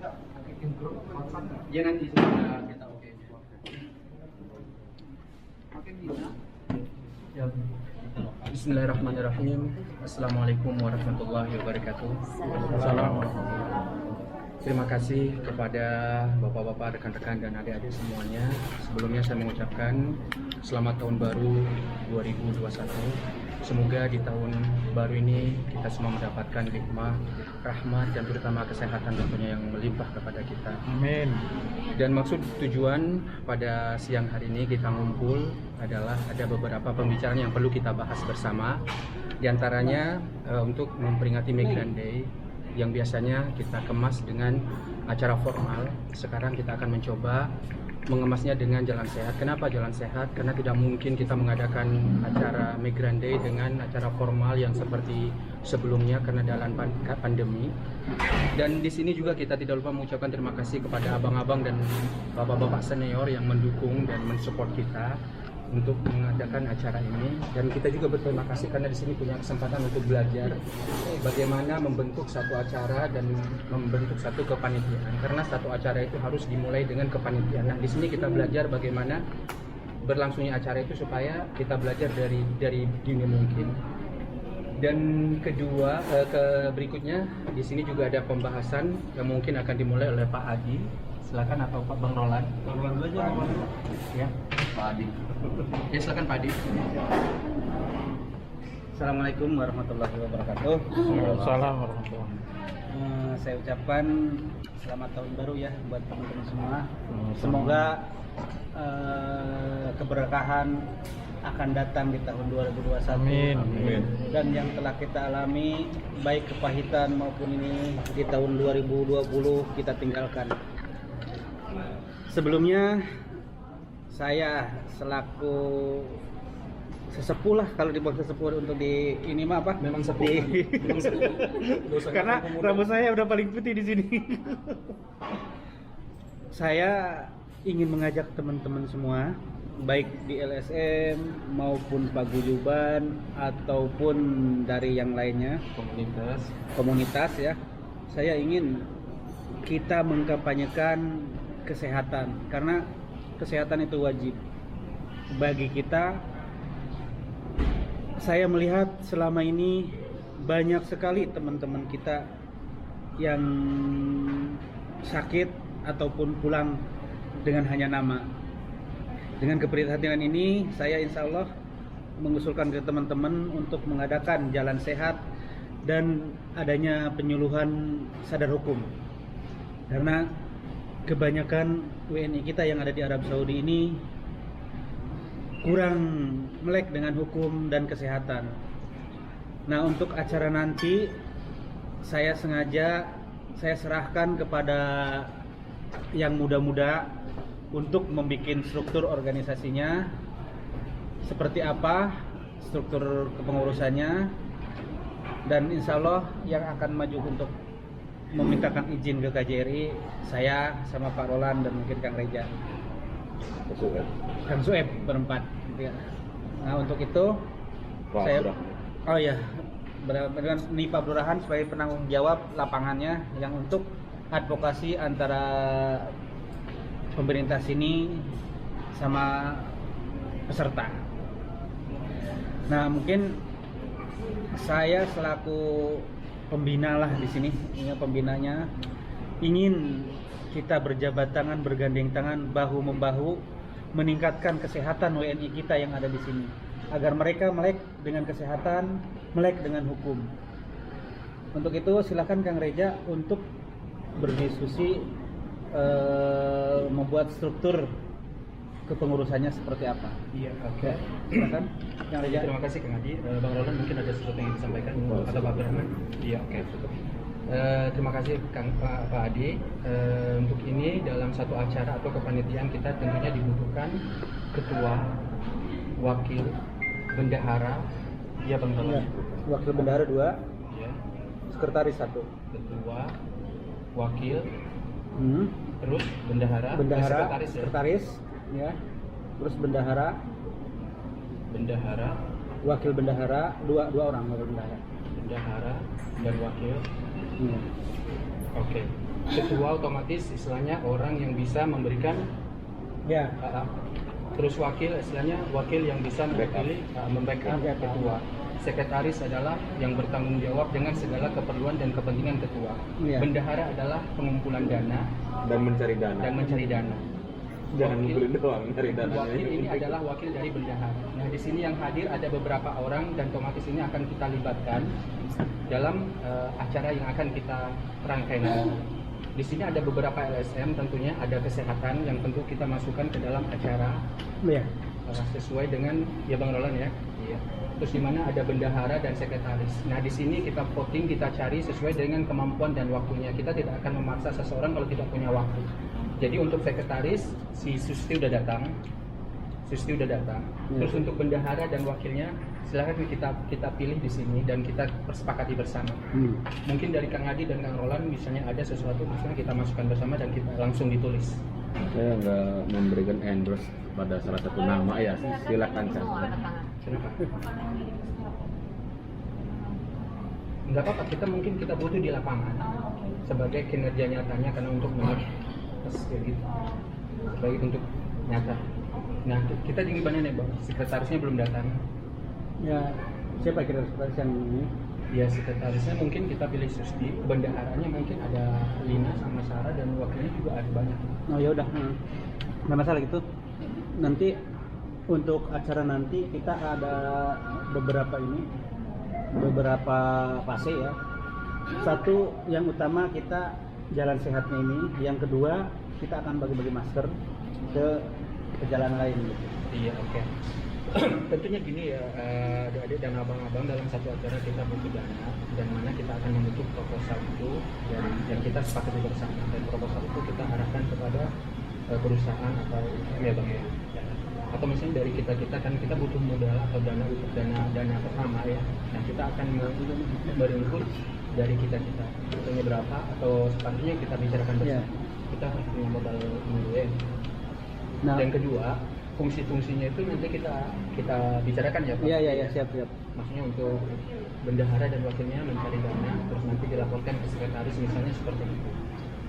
Ya nanti sudah kita oke. Ya. Bismillahirrahmanirrahim. Assalamualaikum warahmatullahi wabarakatuh. Terima kasih kepada bapak-bapak, rekan-rekan, dan adik-adik semuanya. Sebelumnya saya mengucapkan selamat tahun baru 2021. Semoga di tahun baru ini kita semua mendapatkan hikmah, rahmat, dan terutama kesehatan tentunya yang melimpah kepada kita. Amin. Dan maksud tujuan pada siang hari ini kita ngumpul adalah ada beberapa pembicaraan yang perlu kita bahas bersama. Di antaranya untuk memperingati Migrant Day yang biasanya kita kemas dengan acara formal. Sekarang kita akan mencoba mengemasnya dengan jalan sehat. Kenapa jalan sehat? Karena tidak mungkin kita mengadakan acara Migrant Day dengan acara formal yang seperti sebelumnya karena dalam pandemi. Dan di sini juga kita tidak lupa mengucapkan terima kasih kepada abang-abang dan bapak-bapak senior yang mendukung dan mensupport kita untuk mengadakan acara ini. Dan kita juga berterima kasih karena di sini punya kesempatan untuk belajar bagaimana membentuk satu acara dan membentuk satu kepanitiaan. Karena satu acara itu harus dimulai dengan kepanitiaan. Nah, di sini kita belajar bagaimana berlangsungnya acara itu supaya kita belajar dari dini mungkin. Dan kedua, berikutnya di sini juga ada pembahasan yang mungkin akan dimulai oleh Pak Adi. Silakan, atau Pak Bang Roland. Bang Roland aja. Ya, Pak Adi. Ya, silakan Pak Adi. Assalamualaikum warahmatullahi wabarakatuh. Waalaikumsalam warahmatullahi. Saya ucapkan selamat tahun baru ya buat teman-teman semua. Semoga keberkahan akan datang di tahun 2021. Amin. Amin. Dan yang telah kita alami baik kepahitan maupun ini di tahun 2020 kita tinggalkan. Sebelumnya saya selaku sesepuh lah, kalau dibilang sesepuh untuk di ini mah apa? Memang sepuh. Memang sepuh. Karena rambut saya udah paling putih di sini. Saya ingin mengajak teman-teman semua, baik di LSM maupun paguyuban ataupun dari yang lainnya, komunitas ya. Saya ingin kita mengkampanyekan kesehatan, karena kesehatan itu wajib bagi kita. Saya melihat selama ini banyak sekali teman-teman kita yang sakit ataupun pulang dengan hanya nama. Dengan keprihatinan ini, saya insya Allah mengusulkan ke teman-teman untuk mengadakan jalan sehat dan adanya penyuluhan sadar hukum. Karena kebanyakan WNI kita yang ada di Arab Saudi ini kurang melek dengan hukum dan kesehatan. Nah, untuk acara nanti saya serahkan kepada yang muda-muda untuk membuat struktur organisasinya seperti apa, struktur kepengurusannya, dan insya Allah yang akan maju untuk memintakan izin ke KJRI saya sama Pak Roland dan mungkin Kang Reja, Kang Sueb berempat gitu ya. Nah, untuk itu dengan Pak Abdurrahman sebagai penanggung jawab lapangannya yang untuk advokasi antara pemerintah sini sama peserta. Nah, mungkin saya selaku pembina lah di sini, ini pembinanya, ingin kita berjabat tangan, bergandeng tangan, bahu membahu, meningkatkan kesehatan WNI kita yang ada di sini, agar mereka melek dengan kesehatan, melek dengan hukum. Untuk itu silakan Kang Reja untuk berdiskusi, membuat struktur kepengurusannya seperti apa. Iya, oke. Silakan Kang Reja. Terima kasih Kang Adi. Bang Roland mungkin ada sesuatu yang disampaikan atau Pak Abdurrahman? Iya, oke. Terima kasih Pak Adi. Untuk ini dalam satu acara atau kepanitiaan kita tentunya dibutuhkan ketua, wakil, bendahara. Iya Bang Roland. Wakil bendahara 2, Iya. sekretaris 1. Ketua, wakil, terus bendahara, sekretaris ya. Sekretaris ya. Terus bendahara, wakil bendahara, dua orang wakil bendahara. Bendahara dan wakil. Iya. Oke. ketua otomatis istilahnya orang yang bisa memberikan Ya. terus wakil istilahnya wakil yang bisa mewakili membackup ketua. Sekretaris adalah yang bertanggung jawab dengan segala keperluan dan kepentingan ketua. Iya. Bendahara adalah pengumpulan dana Dan mencari dana. dan mencari dana. Jangan Wakil- ngumpulin doang, cari dananya. Wakil ini adalah wakil dari bendahara. Nah, di sini yang hadir ada beberapa orang dan otomatis ini akan kita libatkan dalam acara yang akan kita rangkai nanti. Di sini ada beberapa LSM, tentunya ada kesehatan yang tentu kita masukkan ke dalam acara Iya. sesuai dengan ya Bang Roland ya. Iya. Terus di mana ada bendahara dan sekretaris. Nah, di sini kita voting, kita cari sesuai dengan kemampuan dan waktunya. Kita tidak akan memaksa seseorang kalau tidak punya waktu. Jadi untuk sekretaris si Susti udah datang. Ya. Terus untuk bendahara dan wakilnya silakan kita pilih di sini dan kita persepakati bersama. Mungkin dari Kang Adi dan Kang Roland misalnya ada sesuatu misalnya kita masukkan bersama dan kita langsung ditulis. Saya nggak memberikan endorse pada salah satu nama ya, silakan Kang. Kenapa? Nggak apa-apa, kita butuh di lapangan sebagai kinerja nyatanya karena untuk kayak gitu, sebagai untuk nyata. Nah, kita di gimana nih Bang? Sekretarisnya belum datang. Ya, siapa kira sekretaris yang ini? Ya sekretarisnya mungkin kita pilih Susti, bendaharanya mungkin ada Lina sama Sarah dan wakilnya juga ada banyak. Oh ya udah, nggak masalah gitu. Nanti untuk acara nanti kita ada beberapa fase ya. Satu yang utama kita jalan sehatnya ini, yang kedua kita akan bagi-bagi masker ke jalan lain gitu. Iya, oke. Tentunya gini ya, adik-adik dan abang-abang, dalam satu acara kita butuh dana dan mana kita akan membentuk proposal itu dan yang kita sepakati bersama, dan proposal itu kita arahkan kepada perusahaan atau ya bang ya, atau misalnya dari kita kan kita butuh modal atau dana untuk dana pertama ya. Nah kita akan merengkut dari kita contohnya berapa atau sepatutnya kita bicarakan bersama. Kita harus punya modal dulu ya. Nah, Dan kedua, fungsi-fungsinya itu nanti kita bicarakan ya Pak. iya siap. Maksudnya untuk bendahara dan wakilnya mencari dana, terus nanti dilaporkan ke sekretaris misalnya seperti itu.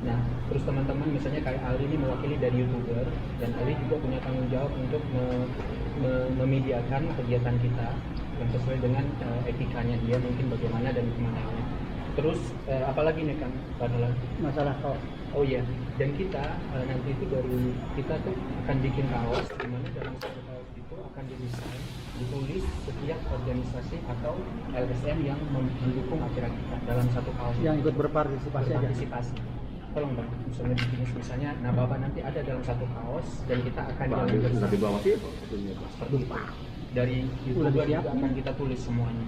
Nah, terus teman-teman misalnya kayak Ali ini mewakili dari YouTuber dan Ali juga punya tanggung jawab untuk memediakan kegiatan kita yang sesuai dengan etikanya dia mungkin bagaimana dan kemana. Terus apalagi nih Kang Panolan? Masalah kok. Oh iya, dan kita nanti itu dari kita tuh akan bikin kaos di mana dalam satu kaos itu akan didesain, ditulis setiap organisasi atau LSM yang mendukung acara kita dalam satu kaos. Yang ikut berpartisipasi aja. Tolong Bang, misalnya bikin misalnya Nababa nanti ada dalam satu kaos dan kita akan jalan bersama. Di bawah sih maksudnya Pak. Seperti itu. Dari YouTuber juga akan kita tulis semuanya.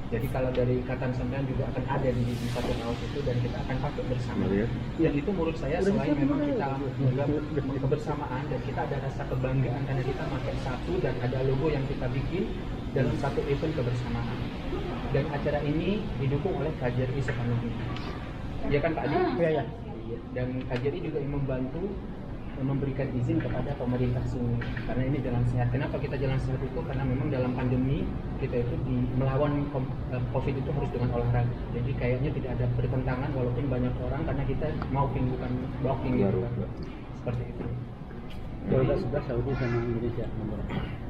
Jadi kalau dari ikatan sampean juga akan ada di satu kaos itu dan kita akan pakai bersama. Ya. Dan itu menurut saya selain memang kita menganggap kebersamaan dan kita ada rasa kebanggaan karena kita pakai satu dan ada logo yang kita bikin dalam satu event kebersamaan. Dan acara ini didukung oleh KJRI sepenuhnya. Ya kan Pak Adi? Iya. Dan KJRI juga yang membantu memberikan izin kepada pemerintah sini karena ini jalan sehat. Kenapa kita jalan sehat itu? Karena memang dalam pandemi kita itu melawan COVID itu harus dengan olahraga. Jadi kayaknya tidak ada pertentangan walaupun banyak orang karena kita mau bukan blocking gitu kan. Seperti itu. Udah sudah Saudi sama Indonesia.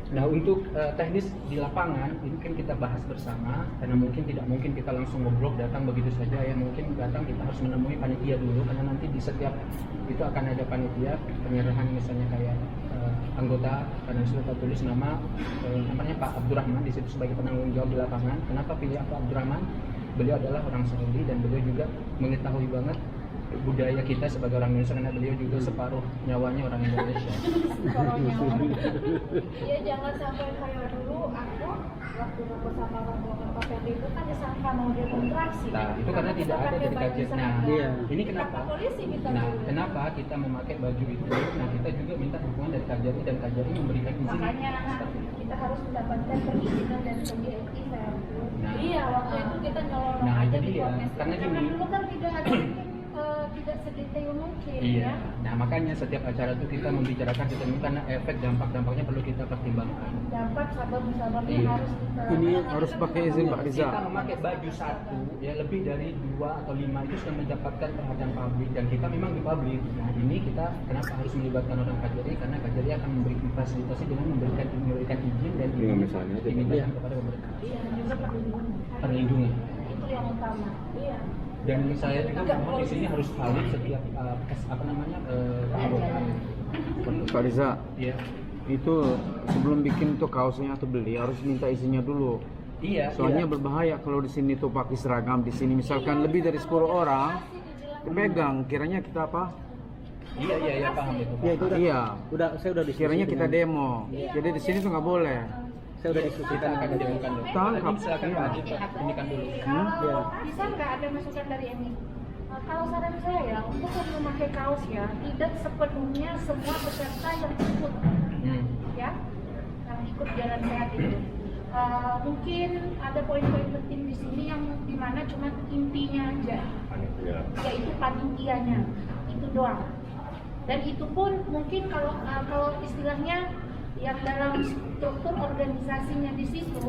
Nah untuk teknis di lapangan ini kan kita bahas bersama karena tidak mungkin kita langsung ngeblok datang begitu saja ya, mungkin datang kita harus menemui panitia dulu karena nanti di setiap itu akan ada panitia penyerahan misalnya kayak anggota karena sudah tulis nama namanya Pak Abdurrahman di situ sebagai penanggung jawab di lapangan. Kenapa pilih Pak Abdurrahman? Beliau adalah orang Saudi dan beliau juga mengetahui banget budaya kita sebagai orang Indonesia karena beliau juga separuh nyawanya orang Indonesia. Iya jangan sampai kayak dulu aku waktu bersama rombongan Pak Ferdi itu kan disangka mau demonstrasi. Nah itu karena tidak ada dari kajian. Nah Iya. ini kenapa? Polisi kita Nah dulu. kenapa kita memakai baju itu? Nah kita juga minta dukungan dari KJRI dan KJRI memberikan izin. Makanya Seperti itu. kita harus mendapatkan perizinan dari PGRI Nah. iya waktu itu kita nyolong Nah, aja itu di dia. Polres. Karena gini. dulu kan tidak ada tidak sedetail mungkin Iya. ya. Nah makanya setiap acara itu kita membicarakan itu karena efek dampak-dampaknya perlu kita pertimbangkan. Dampak sabab-sababnya Iya. harus kita Ini harus pakai izin Pak Riza. Kita memakai baju satu ya lebih dari 2 atau 5 itu sudah mendapatkan perhatian publik dan kita memang di publik. Nah ini kita kenapa harus melibatkan orang KJRI karena KJRI akan memberikan fasilitasi dengan memberikan izin dan Dengan misalnya aja. dimintakan kepada pemerintah Iya, dan juga perlindungan. perlindungan. Itu yang utama. Iya. Dan saya juga mohon di sini harus valid setiap keanggotaan. Pak Riza, Iya. itu sebelum bikin tuh kaosnya atau beli harus minta izinnya dulu. Iya. Soalnya berbahaya kalau di sini tuh pakai seragam, di sini misalkan lebih dari 10 orang dipegang, kiranya kita apa? Iya paham itu. Ya itu udah. Iya. Saya udah diskusi. Kiranya kita dengan- demo. Jadi di sini tuh nggak boleh. Saya udah diskusikan Akan dengan didemukan dulu. Tangkap. Tadi silakan Iya. Pak Adi, Pak. Ini kan dulu. Kalau Iya. bisa nggak ada masukan dari Emi? Kalau saran saya untuk memakai kaos ya tidak sepenuhnya semua peserta yang ikut ya yang ikut jalan sehat itu. Mungkin ada poin-poin penting di sini yang dimana cuma intinya aja, Ya. yaitu panitianya itu doang. Dan itu pun mungkin kalau istilahnya yang dalam struktur organisasinya di situ,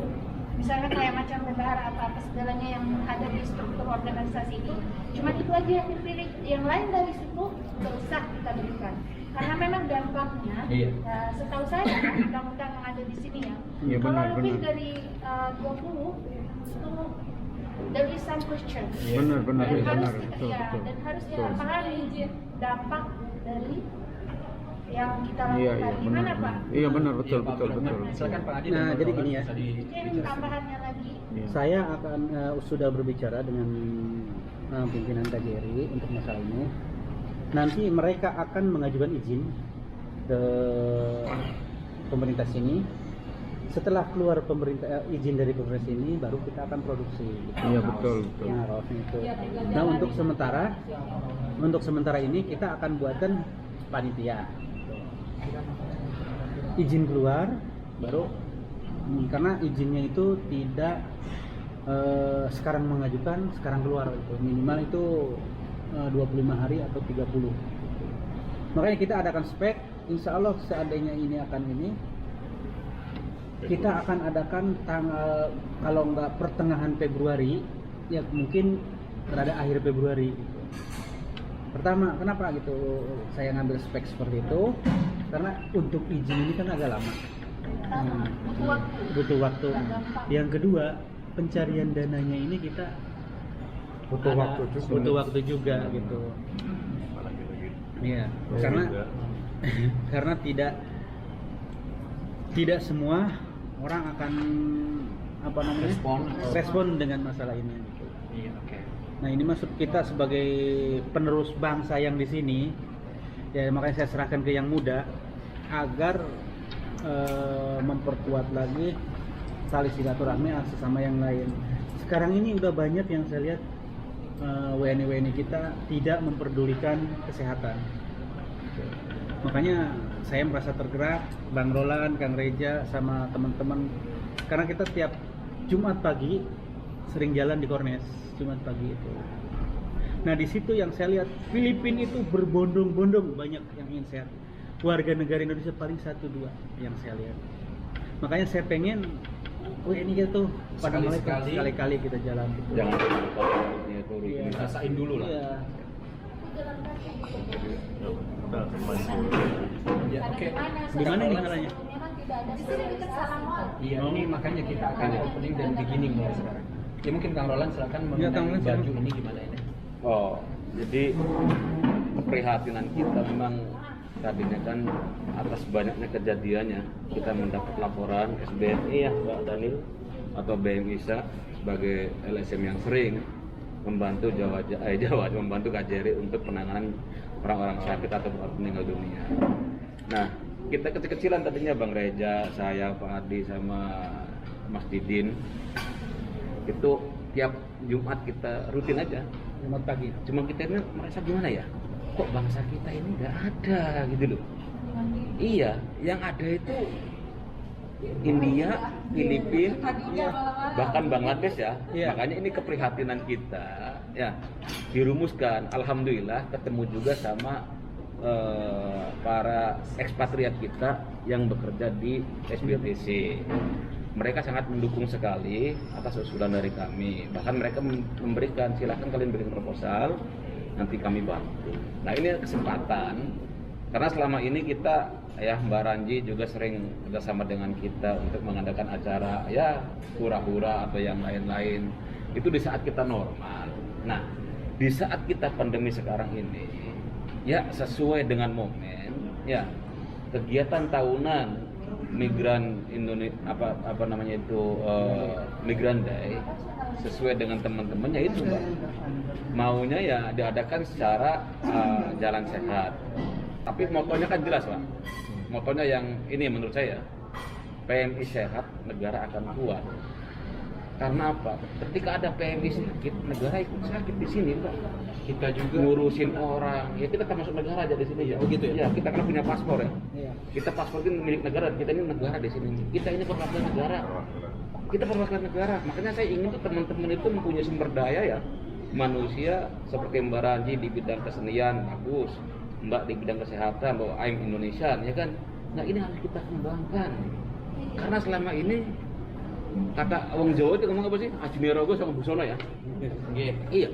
misalnya kayak macam bendahara apa segalanya yang ada di struktur organisasi itu, cuma itu aja yang dipilih. Yang lain dari situ nggak usah kita berikan. Karena memang dampaknya, Iya. setahu saya undang-undang yang ada di sini ya, Iya, kalau benar, lebih benar. dari 20 itu there is some question. Benar, benar, Dan benar, harus betul, ya, betul. dan harus Betul. kita pahami dampak dari yang kita Iya, lakukan. iya, Gimana benar. Pak? Iya benar, betul, Iya, Pak betul, Abdurrahman. betul. Silakan Pak Adi. Nah, dan jadi Pak gini ya. bisa Mungkin tambahannya lagi. Iya. Saya akan sudah berbicara dengan pimpinan KJRI untuk masalah ini. Nanti mereka akan mengajukan izin ke pemerintah sini. Setelah keluar izin dari pemerintah sini, baru kita akan produksi. Iya betul, betul. Nah, kaosnya itu. Nah, untuk sementara ini kita akan buatkan panitia. Izin keluar, baru karena izinnya itu tidak sekarang mengajukan, sekarang keluar itu. Minimal itu 25 hari atau 30. Makanya kita adakan spek, insya Allah seandainya ini akan ini, kita akan adakan tanggal, kalau nggak pertengahan Februari, ya mungkin berada akhir Februari gitu. Pertama, kenapa gitu saya ngambil spek seperti itu? Karena untuk izin ini kan agak lama. Butuh waktu. Butuh waktu. Nggak gampang. Yang kedua, pencarian dananya ini kita Butuh ada- waktu juga. butuh waktu juga gitu. Iya, karena karena tidak semua orang akan apa namanya respon dengan masalah ini gitu. Iya, oke. Nah, ini maksud kita sebagai penerus bangsa yang di sini, ya makanya saya serahkan ke yang muda agar memperkuat lagi tali silaturahmi sesama yang lain. Sekarang ini udah banyak yang saya lihat WNI kita tidak memperdulikan kesehatan. Makanya saya merasa tergerak, Bang Roland, Kang Reja, sama teman-teman, karena kita tiap Jumat pagi sering jalan di Kornes, Jumat pagi itu. Nah, di situ yang saya lihat Filipina itu berbondong-bondong banyak yang ingin sehat. Warga negara Indonesia paling 1-2 yang saya lihat. Makanya saya pengen ini gitu pada mulai Sekali-sekali. sekali-kali kita jalan gitu. Jangan lupa itu Iya. Rasain dulu lah. Iya. Ya, oke. Di mana nih salahnya? Di sini dekat Salangwal. Iya, ini makanya kita akan opening dan beginning mulai sekarang. Ya mungkin Kang Roland silakan Ya, mengenai Kang Roland, baju silakan. ini gimana ini? Oh, jadi keprihatinan kita memang tadinya kan atas banyaknya kejadiannya kita mendapat laporan SBNI ya Pak Daniel atau BMISA sebagai LSM yang sering membantu membantu KJRI untuk penanganan orang-orang sakit atau orang meninggal dunia. Nah, kita kecil-kecilan tadinya Bang Reja, saya, Pak Adi sama Mas Didin itu tiap Jumat kita rutin aja. Jumat pagi. Cuma kita ini merasa gimana ya, kok bangsa kita ini nggak ada gitu loh. Iya, yang ada itu India, Filipina, bahkan Bangladesh ya. Iya. Makanya ini keprihatinan kita ya dirumuskan. Alhamdulillah ketemu juga sama para ekspatriat kita yang bekerja di SBTC. Mereka sangat mendukung sekali atas usulan dari kami. Bahkan mereka memberikan, silahkan kalian bikin proposal, nanti kami bantu. Nah ini kesempatan, karena selama ini kita, ya Mbak Ranji juga sering bersama dengan kita untuk mengadakan acara, ya hura-hura atau yang lain-lain. Itu di saat kita normal. Nah di saat kita pandemi sekarang ini, ya sesuai dengan momen, ya kegiatan tahunan Migran Indonesia apa namanya itu Migran Day sesuai dengan teman-temannya itu Mbak. Maunya ya diadakan secara jalan sehat. Tapi motonya kan jelas Pak. Motonya yang ini menurut saya, PMI sehat, negara akan kuat. Karena apa? Ketika ada PMI sakit, negara ikut sakit di sini Pak. Kita juga ngurusin orang, ya kita termasuk negara aja di sini ya. Oh gitu ya? Ya kita kan punya paspor ya. Iya. Kita paspor ini milik negara, kita ini negara di sini. Kita ini perwakilan negara. Kita perwakilan negara. Makanya saya ingin tuh teman-teman itu mempunyai sumber daya ya, manusia seperti Mbak Ranji di bidang kesenian bagus, Mbak di bidang kesehatan, bahwa I'm Indonesian ya kan. Nah ini harus kita kembangkan. Karena selama ini kata Wong Jawa itu ngomong apa sih? Ajinerogo sama Busono ya. Iya.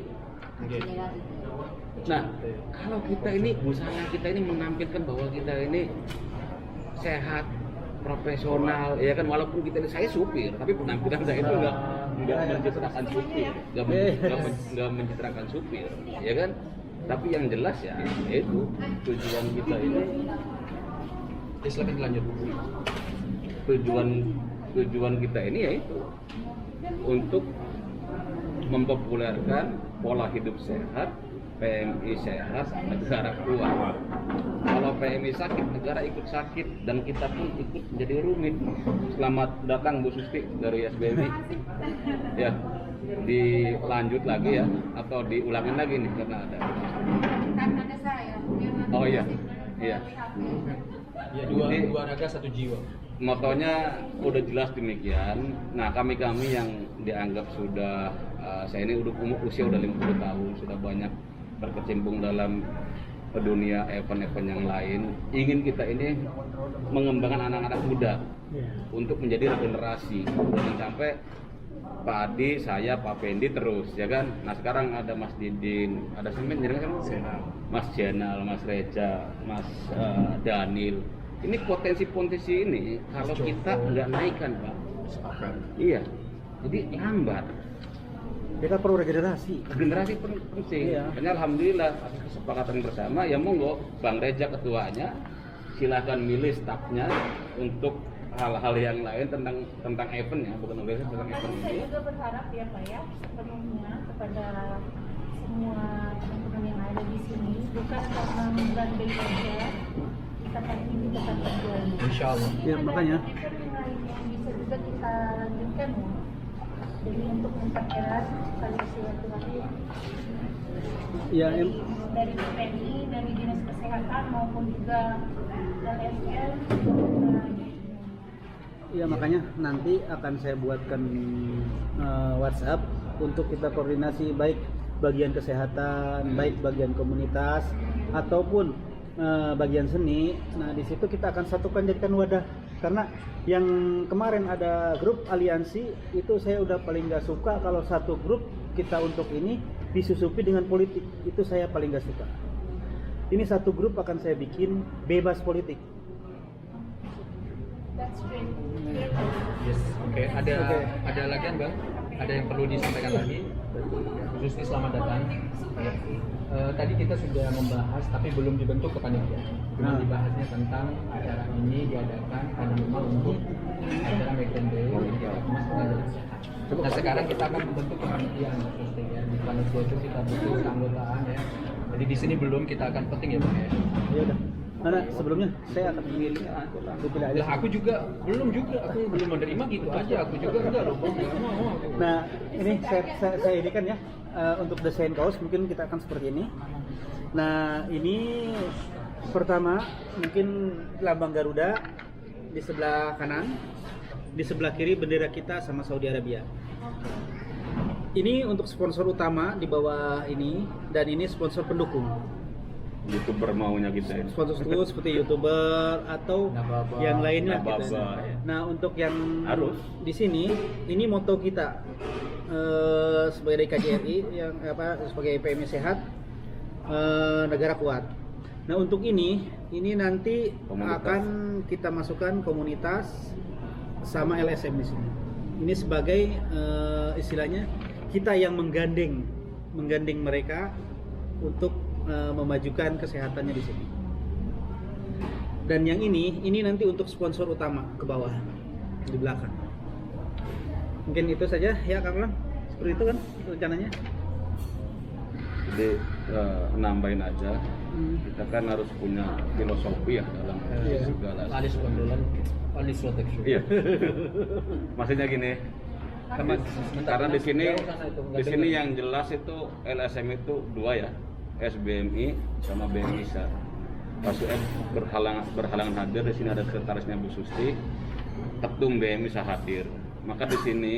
Nah, kalau kita ini busana kita ini menampilkan bahwa kita ini sehat, profesional, ya kan, walaupun kita ini saya supir, tapi penampilan saya itu enggak mencitrakan supir, enggak mencitrakan supir, ya kan? Tapi yang jelas ya, itu tujuan kita ini. Silakan lanjut. Tujuan kita ini yaitu untuk mempopulerkan pola hidup sehat, PMI sehat, negara kuat. Kalau PMI sakit, negara ikut sakit dan kita pun ikut menjadi rumit. Selamat datang Bu Susti dari SBMI. Ya, dilanjut lagi ya, atau diulangin lagi nih karena ada. Kan ada saya. Oh iya, iya. Ya dua raga satu jiwa. Motonya udah jelas demikian. Nah kami yang dianggap sudah saya ini usia udah 50 tahun, sudah banyak berkecimpung dalam dunia event-event yang lain. Ingin kita ini mengembangkan anak-anak muda untuk menjadi regenerasi. Jangan sampai Pak Adi, saya, Pak Pendi terus, ya kan? Nah sekarang ada Mas Didin, ada Semen, Mas Jenal, Mas Reja, Mas Daniel. Ini potensi-potensi ini kalau kita nggak naikkan Pak, iya, jadi lambat. Kita perlu regenerasi. Generasi penting. Iya. Karena alhamdulillah atas kesepakatan bersama, ya monggo Bang Reja ketuanya, silakan milih stafnya untuk hal-hal yang lain tentang event ya, bukan organisasi, tentang event Saya ini. juga berharap ya Pak ya, sepenuhnya kepada semua teman-teman yang ada di sini, bukan karena Migran Day saja, ikatan ini tetap berjalan. Insya Allah. Ya, makanya. Event lain yang bisa juga kita lanjutkan ya. Jadi untuk memperjelas tali silaturahim Ya, dari PMI, dari Dinas Kesehatan maupun juga LSM. ya makanya nanti akan saya buatkan WhatsApp untuk kita koordinasi baik bagian kesehatan, baik bagian komunitas ataupun bagian seni. Nah di situ kita akan satukan jadikan wadah. Karena yang kemarin ada grup aliansi itu saya udah paling gak suka kalau satu grup kita untuk ini disusupi dengan politik, itu saya paling gak suka. Ini satu grup akan saya bikin bebas politik. That's great. Yes, oke. Ada lagi Bang? Ada yang perlu disampaikan lagi? Khusus selamat datang. Ya. Tadi kita sudah membahas, tapi belum dibentuk kepanitiaan. Cuma dibahasnya tentang acara ini diadakan hanya memang untuk acara Migran Day yang kita kemas dengan jalan sehat. Nah sekarang kita akan membentuk kepanitiaan, ya. Di panitia itu kita butuh keanggotaan ya. Jadi di sini belum, kita akan penting ya Bang ya. Ya udah. Mana sebelumnya saya akan memilih dipilih aja. Lah aku juga belum menerima gitu aja. Aku juga enggak loh Bang. Nggak mau aku. Nah ini saya ini kan ya untuk desain kaos mungkin kita akan seperti ini. Nah ini pertama mungkin lambang Garuda di sebelah kanan, di sebelah kiri bendera kita sama Saudi Arabia. Ini untuk sponsor utama di bawah ini, dan ini sponsor pendukung. YouTuber maunya kita ya. Sponsor itu seperti YouTuber atau Nababa. yang lainnya Nababa. gitu. Nah, untuk yang Harus. di sini, ini moto kita sebagai KJRI yang sebagai PMI sehat, negara kuat. Nah, untuk ini nanti Komunitas. akan kita masukkan komunitas sama LSM di sini. Ini sebagai istilahnya kita yang menggandeng mereka untuk memajukan kesehatannya di sini. Dan yang ini nanti untuk sponsor utama ke bawah di belakang. Mungkin itu saja ya Kang Lam. Seperti itu kan rencananya. Jadi nambahin aja, kita kan harus punya filosofi ya dalam segala Alis kondolan, alis protection. Iya. Maksudnya gini, karena di sini yang jelas itu LSM itu dua ya, SBMI sama BMISA. Pas UN berhalangan hadir, di sini ada sekretarisnya Bu Susti, Ketum BMISA hadir. Maka di sini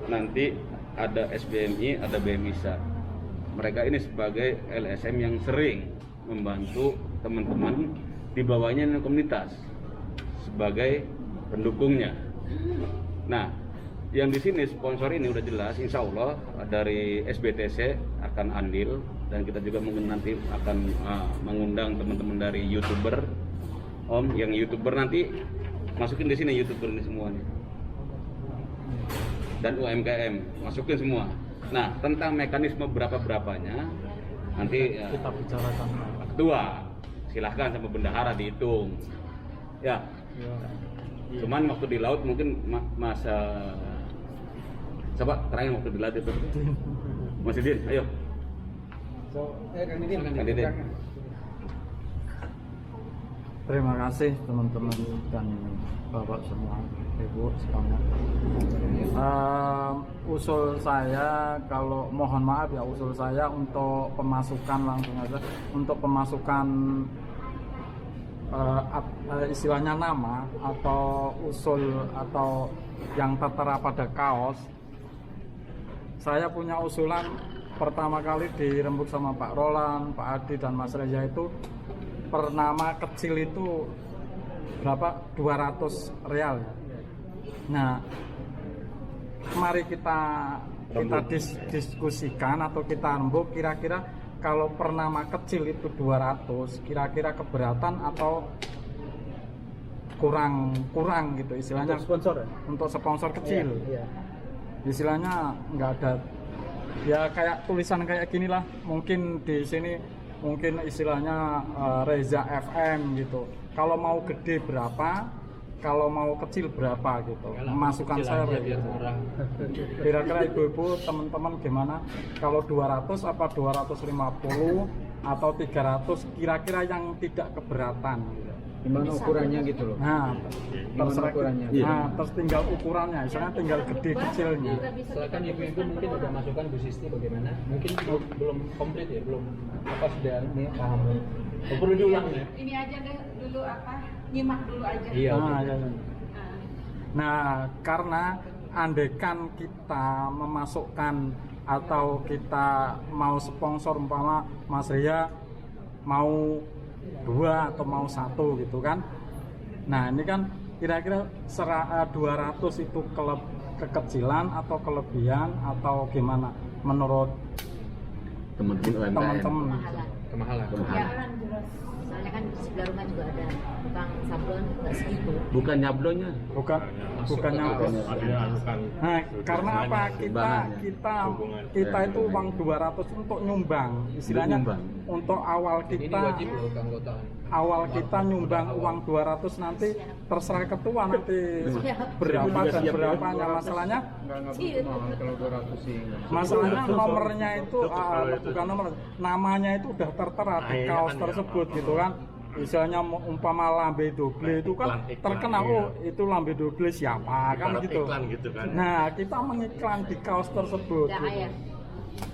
nanti ada SBMI, ada BMISA. Mereka ini sebagai LSM yang sering membantu teman-teman di bawahnya di komunitas sebagai pendukungnya. Nah, yang di sini sponsor ini udah jelas, insya Allah dari SBTC akan andil, dan kita juga mungkin nanti akan mengundang teman-teman dari YouTuber, Om, yang YouTuber nanti masukin di sini YouTuber ini semuanya, dan UMKM masukin semua. Nah, tentang mekanisme berapanya nanti Kita bicarakan. ketua silahkan sama bendahara dihitung ya. Cuman waktu di laut mungkin masa coba terakhir waktu di laut itu Mas Idin, ayo. Kang Didin. Kang Didin. Terima kasih teman-teman dan Bapak semua, Ibu semuanya. Usul saya, kalau mohon maaf ya, usul saya untuk pemasukan langsung aja, untuk pemasukan istilahnya nama atau usul atau yang tertera pada kaos. Saya punya usulan pertama kali dirembuk sama Pak Roland, Pak Adi dan Mas Reza itu per nama kecil itu berapa? 200 real. Nah, mari kita diskusikan atau kita rembuk kira-kira kalau per nama kecil itu 200, kira-kira keberatan atau kurang gitu istilahnya Untuk sponsor ya? untuk sponsor kecil. Iya. Istilahnya nggak ada ya kayak tulisan kayak gini lah, mungkin di sini mungkin istilahnya Reza FM gitu. Kalau mau gede berapa, kalau mau kecil berapa gitu. Masukan saya biar gitu. murah. Kira-kira ibu-ibu teman-teman gimana? Kalau 200 apa 250 atau 300 kira-kira yang tidak keberatan gitu. Gimana ukurannya gitu loh? Nah, terserah ukurannya? Nah, terus tinggal ukurannya, misalnya tinggal gede kecilnya. Silakan ibu-ibu mungkin udah masukkan Bu Sisti bagaimana? Mungkin belum komplit ya, belum apa sudah ini paham. Perlu diulang ya. Ini aja deh dulu nyimak dulu aja. Iya. Nah, ya. Nah, karena andaikan kita memasukkan atau kita mau sponsor umpama Mas Ria mau 2 atau mau 1 gitu kan. Nah, ini kan kira-kira 200 itu kekecilan atau kelebihan atau gimana menurut Teman-teman UMKM. teman-teman? Kemahalan. Kemahalan jelas. Soalnya kan di sebelah rumah juga ada tukang sablon nggak segitu. Bukan nyablonnya. Bukannya nah, karena apa kita itu uang 200 untuk nyumbang istilahnya Nyumbang. untuk awal Ini kita wajib loh keanggotaan. awal kita nyumbang uang 200 nanti terserah ketua nanti berapa dan berapanya masalahnya masalahnya nomornya itu bukan nomor, namanya itu udah tertera di kaos tersebut gitu kan. Misalnya umpama lambe doble itu kan terkenal, oh itu lambe doble siapa kan gitu. Nah, kita mengiklan di kaos tersebut Nggak gitu. ayah.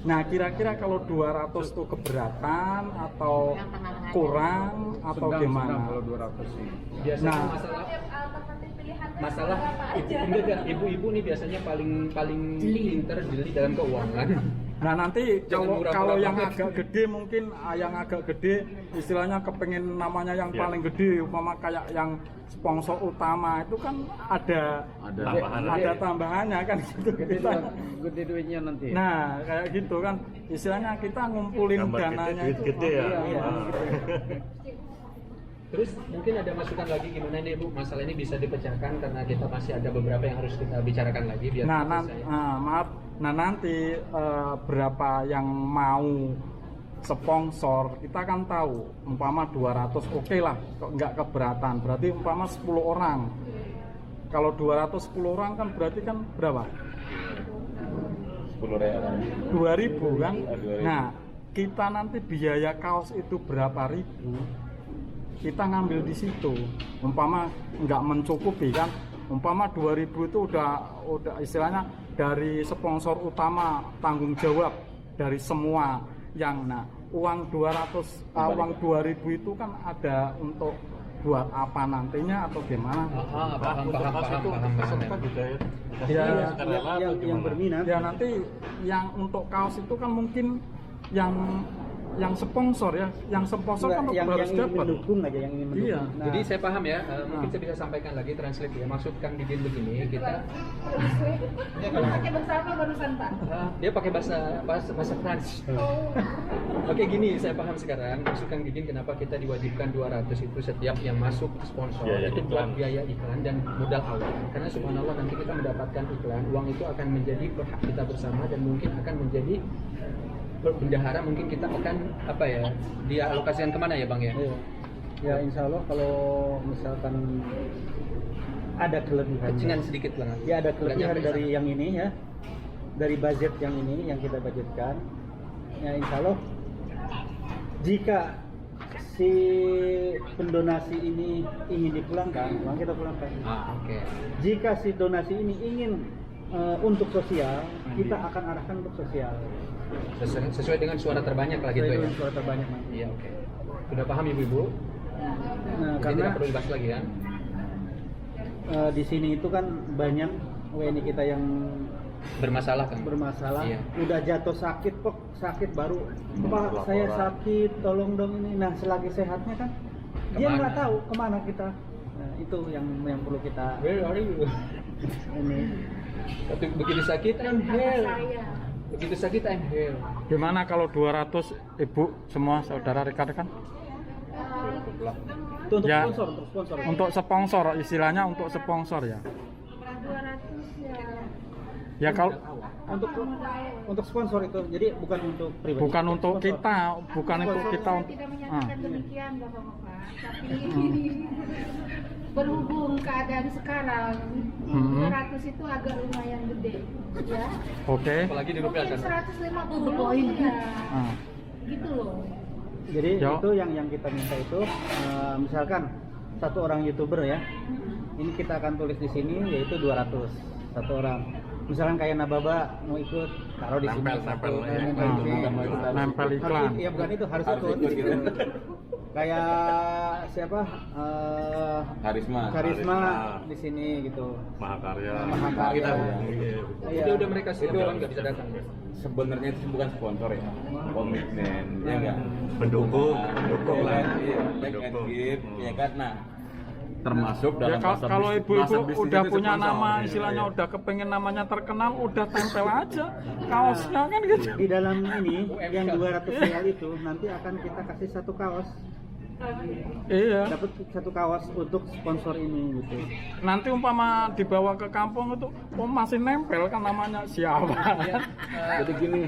Nah, kira-kira kalau 200 itu keberatan atau Yang tengah-tengah kurang atau gimana? Kalau 200 sih. Biasanya Nah. Alternatif pilihannya masalah apa aja? enggak, ibu-ibu nih biasanya paling pinter jeli dalam keuangan. Nah nanti Jangan murah-murah kalau yang banget. agak gede mungkin yang agak gede istilahnya kepengen namanya yang paling gede, umpama kayak yang sponsor utama itu kan ada tambahannya kan gitu. Gede duitnya nanti. Nah kayak gitu kan istilahnya kita ngumpulin dananya itu. Gede ya. Iya. Terus mungkin ada masukan lagi gimana nih Bu, masalah ini bisa dipecahkan karena kita masih ada beberapa yang harus kita bicarakan lagi biar Nah, selesai. nanti berapa yang mau sponsor kita kan tahu umpama 200 oke lah, kok nggak keberatan, berarti umpama 10 orang. Kalau 210 orang kan berarti kan berapa? 10 real. 2000 kan? 2000. Nah, kita nanti biaya kaos itu berapa ribu? Kita ngambil di situ. Umpama nggak mencukupi kan? Umpama 2000 itu udah istilahnya dari sponsor utama tanggung jawab dari semua yang uang 2000 itu kan ada untuk buat apa nantinya atau gimana? Paham. Peserta juga ya. Ya, Sukarela atau yang gimana? berminat. Ya nanti yang untuk kaos itu kan mungkin yang sponsor ya, yang sponsor kan yang harus ingin dapat. mendukung aja, yang ingin mendukung. Iya. Nah, Jadi saya paham ya, mungkin saya bisa sampaikan lagi translate ya. Maksud Kang Didin begini, kita Pakai bahasa apa barusan Pak? dia pakai bahasa Prancis. Oke gini, saya paham sekarang. Maksud Kang Didin kenapa kita diwajibkan 200 itu setiap yang masuk sponsor Biaya itu iklan. buat biaya iklan dan modal awal. Karena subhanallah nanti kita mendapatkan iklan, uang itu akan menjadi berhak kita bersama dan mungkin akan menjadi bendahara, mungkin kita akan dialokasikan kemana ya Bang ya? iya. Ya insya Allah kalau misalkan ada kelebihan. Kecingan sedikit banget. Ya ada Nggak kelebihan nyampe dari sana. yang ini ya, dari budget yang ini yang kita budgetkan. Ya insya Allah jika si pendonasi ini ingin dipulangkan, uang kita pulangkan. Oke. Jika si donasi ini ingin untuk sosial, kita akan arahkan untuk sosial. Sesuai dengan suara terbanyak lah gitu Sesuai ya. dengan suara terbanyak nanti. Iya oke. Sudah paham ibu-ibu? Nah, Jadi karena tidak perlu dibahas lagi kan? di sini itu kan banyak WNI kita yang Bermasalah kan? bermasalah, Iya. udah jatuh sakit kok, sakit baru Pak saya sakit, tolong dong ini. Nah selagi sehatnya kan dia Kemana? nggak tahu kemana kita. Nah, itu yang perlu kita Where are you? ini. Tapi begitu sakit I'm here. Saya. Begitu sakit I'm here. Gimana kalau 200 ibu semua saudara rekan-rekan? Itu untuk Ya. sponsor, untuk sponsor. Untuk sponsor, istilahnya untuk sponsor ya. 200 ya. Ya kalau Untuk sponsor itu, jadi bukan untuk pribadi. bukan untuk sponsor. kita, bukan untuk Saya kita. tidak menyatakan demikian Bapak-bapak, tapi berhubung keadaan sekarang 200 itu agak lumayan gede ya. Oke. Apalagi di rupiah Mungkin kan? 150 ya. Ah. Gitu loh. Jadi Ya. itu yang kita minta itu, misalkan satu orang YouTuber ya, ini kita akan tulis di sini yaitu 200 satu orang. Misalkan kayak Nababa mau ikut, taruh di sini. Nempel ya. Nempel di sini. Nempel iklan. Iya bukan itu, harus ikut. Kayak siapa? Karisma. Karisma di sini gitu. Mahakarya. Mahakarya. Kita Udah mereka siap jalan nggak bisa datang. sebenarnya itu bukan sponsor ya, komitmen ya enggak, Pendukung lah. iya, back and give ya kan. Nah termasuk Ya dalam masa kalau bisnis- ibu-ibu masa bisnis udah itu punya sponsor. nama, istilahnya udah kepengen namanya terkenal, udah tempel aja kaosnya kan gitu. Di dalam ini yang 200 real itu nanti akan kita kasih satu kaos. Iya. Dapat satu kaos untuk sponsor ini gitu. Nanti umpama dibawa ke kampung itu, masih nempel kan namanya siapa? Jadi gini,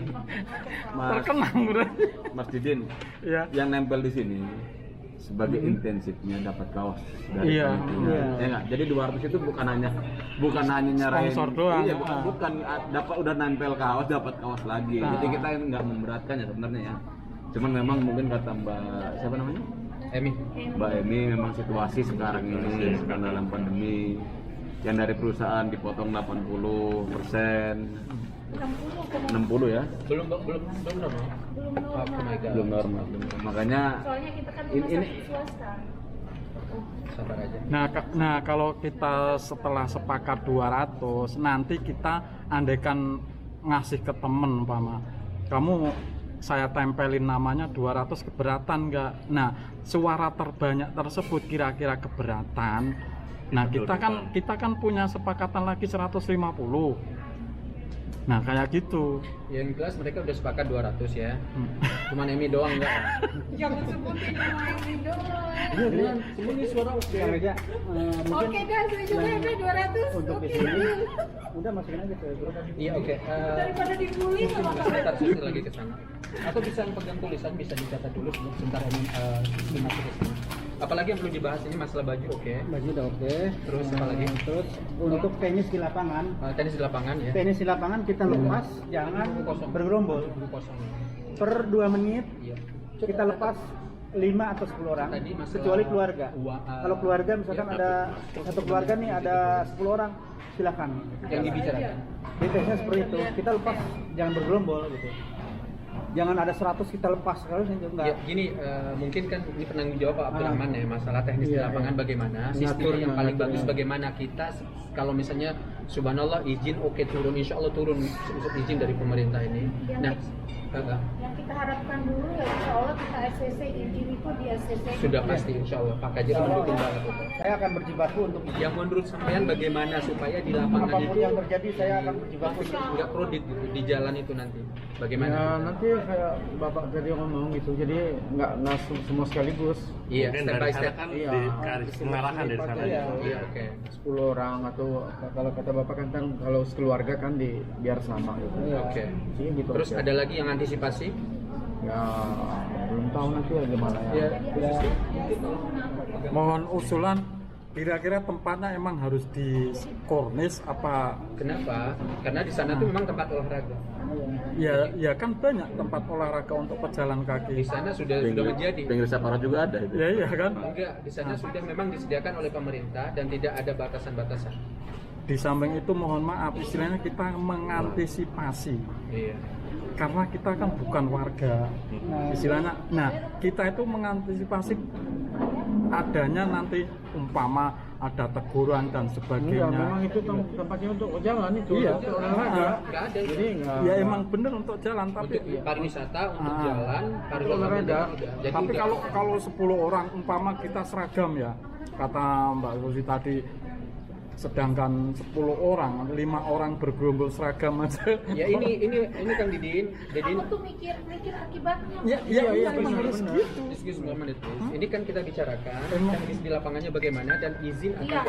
Mas Terkenal udah. Mas Didin, Iya. yang nempel di sini sebagai intensifnya dapat kaos dari Iya. panitia. Iya. Ya enggak? Jadi 200 itu bukan hanya nyerahin Sponsor doang. Iya, bukan dapat udah nempel kaos dapat kaos lagi. Nah. Jadi kita nggak memberatkan ya sebenarnya ya. Cuman memang mungkin kata Mbak siapa namanya? Emi. Mbak Emi memang situasi sekarang ini karena dalam pandemi yang dari perusahaan dipotong 80%, 60 ya, Belum normal. Oh my God. belum normal. Makanya Soalnya kita kan ini rumah sakit swasta. Sabar aja. Nah, kalau kita setelah sepakat 200, nanti kita andaikan ngasih ke temen, umpama kamu saya tempelin namanya 200, keberatan nggak? Nah, suara terbanyak tersebut kira-kira keberatan. Nah, kita kan punya sepakatan lagi 150. Nah, kayak gitu. Yang jelas mereka udah sepakat 200 ya. Cuman Emi doang enggak. Jangan sebutin nama ini doang. Iya, kan? Ini suara oke. aja mungkin Oke dah, setuju deh 200. untuk di Oke. sini udah masukin aja ke grup. Iya oke. Daripada dibully sama Sebentar suster lagi ke sana. Atau bisa pegang tulisan, bisa dicatat dulu sebentar Emi masuk ke sini. Apalagi yang perlu dibahas ini masalah baju, oke. Baju udah oke. Terus apa lagi? Terus untuk tenis di lapangan, Tenis di lapangan ya. tenis di lapangan kita lepas, jangan bergerombol. Kosong. Per 2 menit Iya. kita lepas 5 atau 10 orang, Tadi masalah kecuali keluarga. uang, Kalau keluarga misalkan ada satu keluarga nih ada 10 orang, silakan. Yang dibicarakan. Jadi tesnya seperti itu, kita lepas jangan bergerombol gitu. Jangan ada 100 kita lepas, kalau itu Ya, enggak. gini, mungkin kan ini penanggung jawab Pak Abdurrahman ya, masalah teknis di Iya, lapangan iya. bagaimana, sistem Ngaturnya, yang paling ngaturnya. bagus bagaimana kita kalau misalnya subhanallah izin oke turun, insya Allah turun izin dari pemerintah ini. Yang Nah, yang kita harapkan dulu ya insya Allah kita SCC izin itu di SCC. sudah pasti insya Allah Pak Kajer mendukung banget itu. Saya akan berjibaku untuk Yang menurut sampean bagaimana supaya di lapangan apapun itu yang terjadi saya akan berjibaku. nggak kredit gitu di jalan itu nanti, bagaimana? Ya, nanti kayak Bapak tadi ngomong gitu, jadi nggak semua sekaligus. Iya, Mungkin step dari by sana step. kan Iya, di mengarahkan dari sana. Iya. Iya, oke. 10 orang atau kalau kata Bapak kan kalau sekeluarga kan biar sama gitu. Oke. Iya, gitu Terus aja. ada lagi yang antisipasi? Ya belum tahu nanti ya gimana ya. Mohon usulan, kira-kira tempatnya emang harus di kornis apa? Kenapa? Karena di sana tuh memang tempat olahraga. Ya kan banyak tempat olahraga untuk pejalan Di kaki. sana sudah menjadi. pinggir Sapara juga ada itu. Ya iya kan. Enggak, di sana sudah memang disediakan oleh pemerintah dan tidak ada batasan-batasan. Di samping itu mohon maaf, istilahnya kita mengantisipasi. Iya. Karena kita kan bukan warga, istilahnya. Nah, kita itu mengantisipasi adanya nanti umpama ada teguran dan Iya, sebagainya. memang itu tempatnya untuk jalan itu. Iya. Untuk olahraga. Enggak ada itu. Jadi enggak. Ya emang bener untuk jalan, tapi Untuk pariwisata, untuk Ah. jalan, pariwisata Olahraga. udah. Jadi tapi enggak. kalau 10 orang umpama kita seragam ya, kata Mbak Susi tadi, sedangkan 10 orang, 5 orang bergerombol seragam aja. Ya ini Kang Didin. Kamu tuh mikir akibatnya. Iya, emang benar, harus benar. gitu. Excuse me a minute, please. Ini kan kita bicarakan Emang. teknis di lapangannya bagaimana dan izin akan Iya.